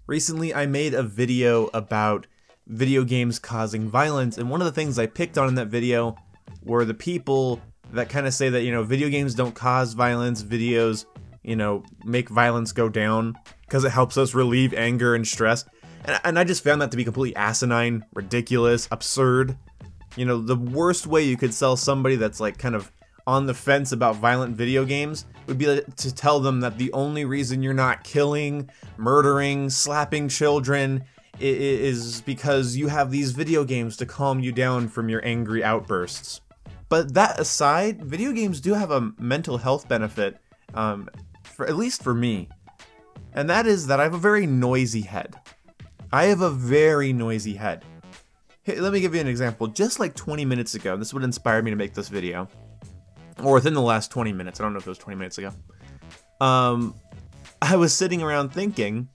Recently, I made a video about video games causing violence, and one of the things I picked on in that video were the people that kind of say that, video games don't cause violence, videos, make violence go down because it helps us relieve anger and stress. And I just found that to be completely asinine, ridiculous, absurd. The worst way you could sell somebody that's like kind of on the fence about violent video games would be to tell them that the only reason you're not killing, murdering, slapping children is because you have these video games to calm you down from your angry outbursts. But that aside, video games do have a mental health benefit, at least for me. And that is that I have a very noisy head. I have a very noisy head. Hey, let me give you an example. Just like 20 minutes ago, this would inspire me to make this video. Or within the last 20 minutes, I don't know if it was 20 minutes ago. I was sitting around thinking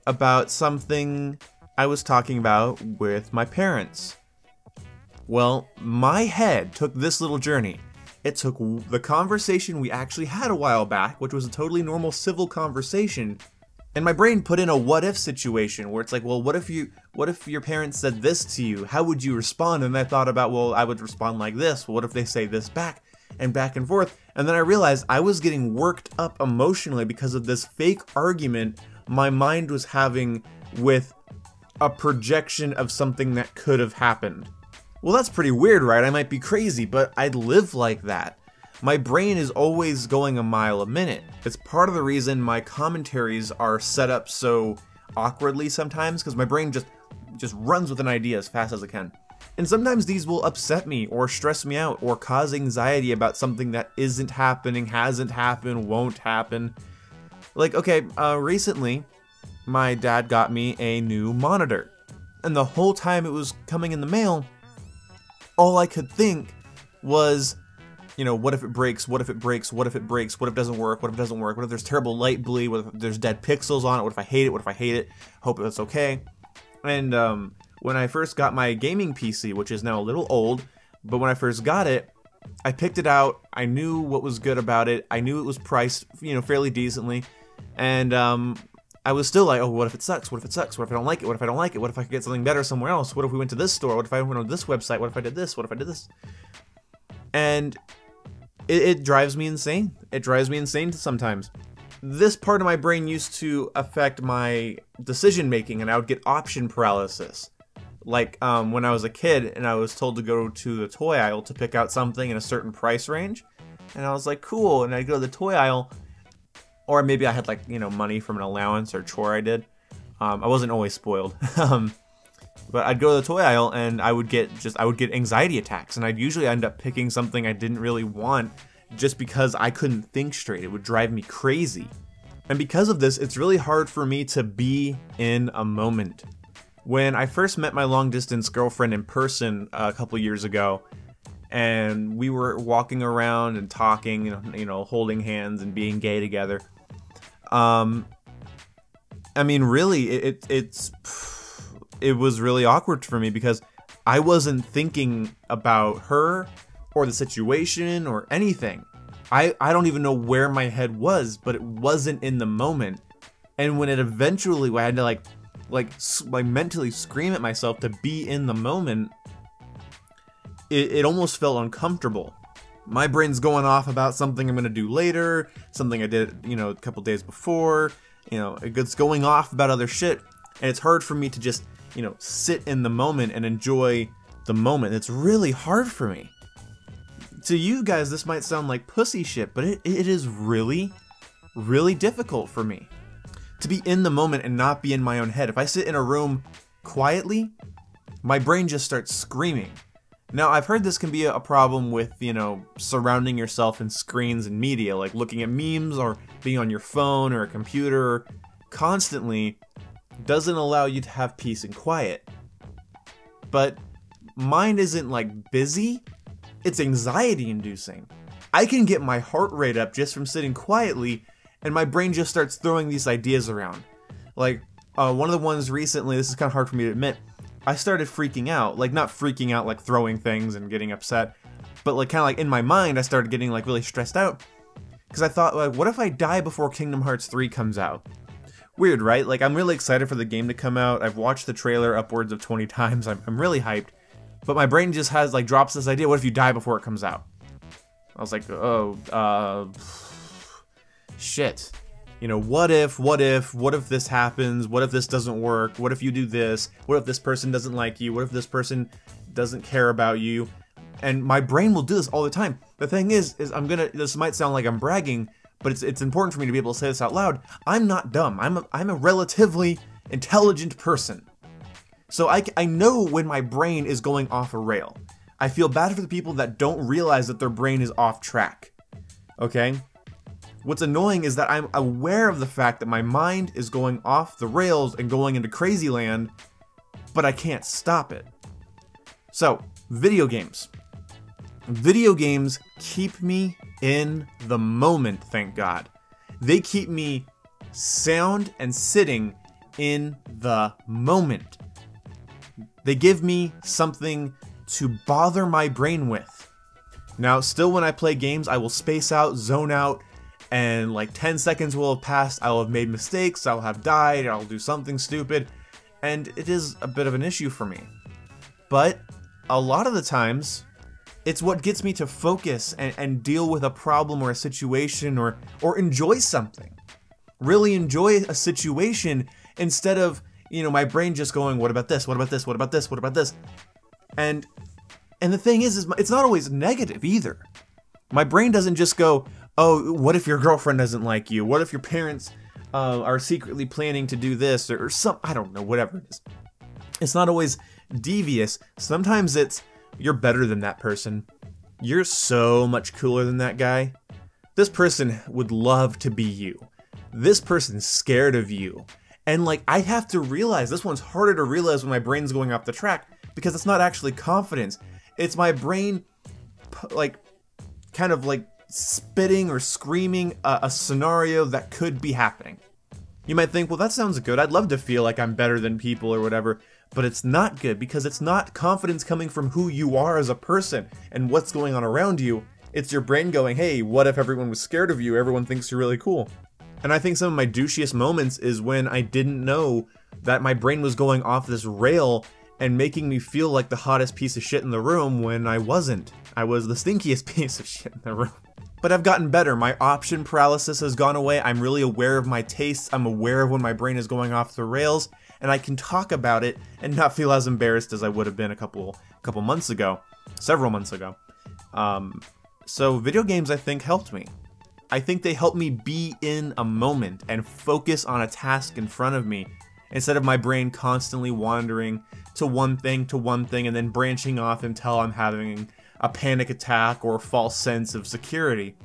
about something I was talking about with my parents. Well, my head took this little journey. It took the conversation we actually had a while back, which was a totally normal civil conversation, and my brain put in a what-if situation where it's like, well, what if your parents said this to you? How would you respond? And I thought about, well, I would respond like this. Well, what if they say this back? And back and forth. And then I realized I was getting worked up emotionally because of this fake argument my mind was having with a projection of something that could have happened. Well, that's pretty weird, right? I might be crazy, but I live like that. My brain is always going a mile a minute. It's part of the reason my commentaries are set up so awkwardly sometimes, because my brain just runs with an idea as fast as it can. And sometimes these will upset me or stress me out or cause anxiety about something that isn't happening, hasn't happened, won't happen. Like, okay, recently my dad got me a new monitor. And the whole time it was coming in the mail, all I could think was, what if it breaks, what if it breaks, what if it breaks, what if it doesn't work, what if it doesn't work, what if there's terrible light bleed, what if there's dead pixels on it, what if I hate it, what if I hate it, hope it's okay. And when I first got my gaming PC, which is now a little old, but when I first got it, I picked it out, I knew what was good about it, I knew it was priced, fairly decently, and I was still like, oh, what if it sucks, what if it sucks, what if I don't like it, what if I don't like it, what if I could get something better somewhere else, what if we went to this store, what if I went on this website, what if I did this, what if I did this? And it drives me insane. It drives me insane sometimes. This part of my brain used to affect my decision making, and I would get option paralysis. Like when I was a kid and I was told to go to the toy aisle to pick out something in a certain price range, and I was like, cool, and I'd go to the toy aisle, or maybe I had like, money from an allowance or chore I did. I wasn't always spoiled. But I'd go to the toy aisle and I would get anxiety attacks, and I'd usually end up picking something I didn't really want just because I couldn't think straight. It would drive me crazy. And because of this, it's really hard for me to be in a moment. When I first met my long-distance girlfriend in person a couple years ago, and we were walking around and talking, holding hands and being gay together, I mean, really, it was really awkward for me because I wasn't thinking about her or the situation or anything. I don't even know where my head was, but it wasn't in the moment. And when it eventually, I had to like mentally scream at myself to be in the moment, it almost felt uncomfortable. My brain's going off about something I'm gonna do later, something I did, a couple days before, it's going off about other shit, and it's hard for me to just, sit in the moment and enjoy the moment. It's really hard for me. To you guys, this might sound like pussy shit, but it is really, really difficult for me to be in the moment and not be in my own head. If I sit in a room quietly, my brain just starts screaming. Now, I've heard this can be a problem with, surrounding yourself in screens and media, like looking at memes or being on your phone or a computer constantly doesn't allow you to have peace and quiet. But mine isn't like busy, it's anxiety inducing. I can get my heart rate up just from sitting quietly, and my brain just starts throwing these ideas around. Like, one of the ones recently, this is kind of hard for me to admit, I started freaking out. Like, not freaking out like throwing things and getting upset, but like kind of like in my mind I started getting like really stressed out. Because I thought, like, what if I die before Kingdom Hearts 3 comes out? Weird, right? Like, I'm really excited for the game to come out. I've watched the trailer upwards of 20 times. I'm really hyped. But my brain just has, like, drops this idea, what if you die before it comes out? I was like, oh, shit. You know, what if this happens? What if this doesn't work? What if you do this? What if this person doesn't like you? What if this person doesn't care about you? And my brain will do this all the time. The thing is this might sound like I'm bragging, but it's important for me to be able to say this out loud. I'm not dumb. I'm a relatively intelligent person. So I know when my brain is going off a rail. I feel bad for the people that don't realize that their brain is off track. Okay? What's annoying is that I'm aware of the fact that my mind is going off the rails and going into crazy land, but I can't stop it. So, video games. Video games keep me in the moment, thank God. They keep me sound and sitting in the moment. They give me something to bother my brain with. Now, still when I play games, I will space out, zone out, and like 10 seconds will have passed, I'll have made mistakes, I'll have died, I'll do something stupid, and it is a bit of an issue for me. But a lot of the times, it's what gets me to focus and deal with a problem or a situation or enjoy something. Really enjoy a situation instead of, you know, my brain just going, what about this, what about this, what about this, what about this? And the thing is it's not always negative either. My brain doesn't just go, oh, what if your girlfriend doesn't like you? What if your parents are secretly planning to do this or some, I don't know, whatever it is. It's not always devious. Sometimes it's, you're better than that person. You're so much cooler than that guy. This person would love to be you. This person's scared of you. And like, I have to realize, this one's harder to realize when my brain's going off the track because it's not actually confidence. It's my brain, like, kind of like spitting or screaming a scenario that could be happening. You might think, well, that sounds good. I'd love to feel like I'm better than people or whatever. But it's not good because it's not confidence coming from who you are as a person and what's going on around you. It's your brain going, hey, what if everyone was scared of you? Everyone thinks you're really cool. And I think some of my douchiest moments is when I didn't know that my brain was going off this rail and making me feel like the hottest piece of shit in the room when I wasn't. I was the stinkiest piece of shit in the room. But I've gotten better. My option paralysis has gone away. I'm really aware of my tastes. I'm aware of when my brain is going off the rails. And I can talk about it and not feel as embarrassed as I would have been a couple months ago. Several months ago. So video games, I think, helped me. I think they helped me be in a moment and focus on a task in front of me instead of my brain constantly wandering to one thing and then branching off until I'm having a panic attack or a false sense of security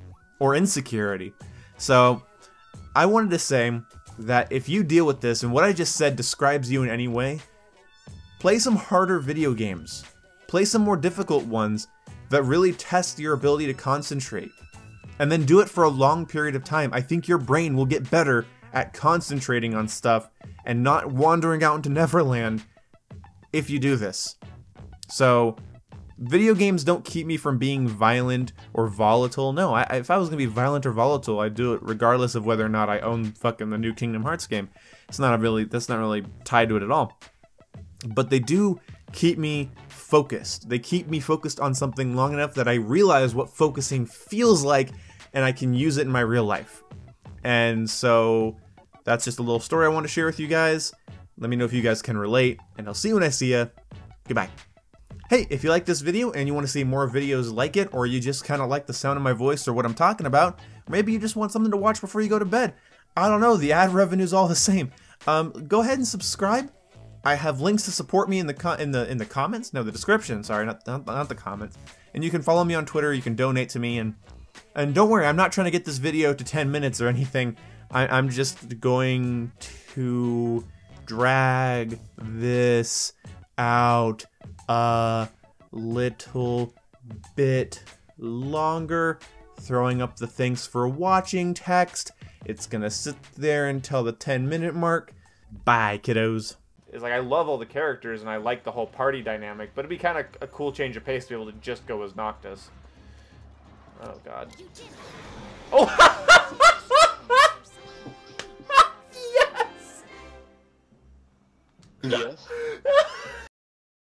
or insecurity. So I wanted to say that if you deal with this and what I just said describes you in any way, play some harder video games. Play some more difficult ones that really test your ability to concentrate. And then do it for a long period of time. I think your brain will get better at concentrating on stuff and not wandering out into Neverland if you do this. So, video games don't keep me from being violent or volatile. No, if I was going to be violent or volatile, I'd do it regardless of whether or not I own fucking the new Kingdom Hearts game. That's not really tied to it at all. But they do keep me focused. They keep me focused on something long enough that I realize what focusing feels like and I can use it in my real life. And so that's just a little story I want to share with you guys. Let me know if you guys can relate, and I'll see you when I see ya. Goodbye. Hey, if you like this video and you want to see more videos like it, or you just kind of like the sound of my voice or what I'm talking about, or maybe you just want something to watch before you go to bed. I don't know, the ad revenue's all the same. Go ahead and subscribe. I have links to support me in the comments. No, the description. Sorry, not the comments. And you can follow me on Twitter. You can donate to me, and don't worry, I'm not trying to get this video to 10 minutes or anything. I'm just going to drag this out a little bit longer, throwing up the thanks for watching text. It's gonna sit there until the 10-minute mark. Bye, kiddos. It's like, I love all the characters and I like the whole party dynamic, but it'd be kind of a cool change of pace to be able to just go as Noctis. Oh god. Oh! Yes! Yes.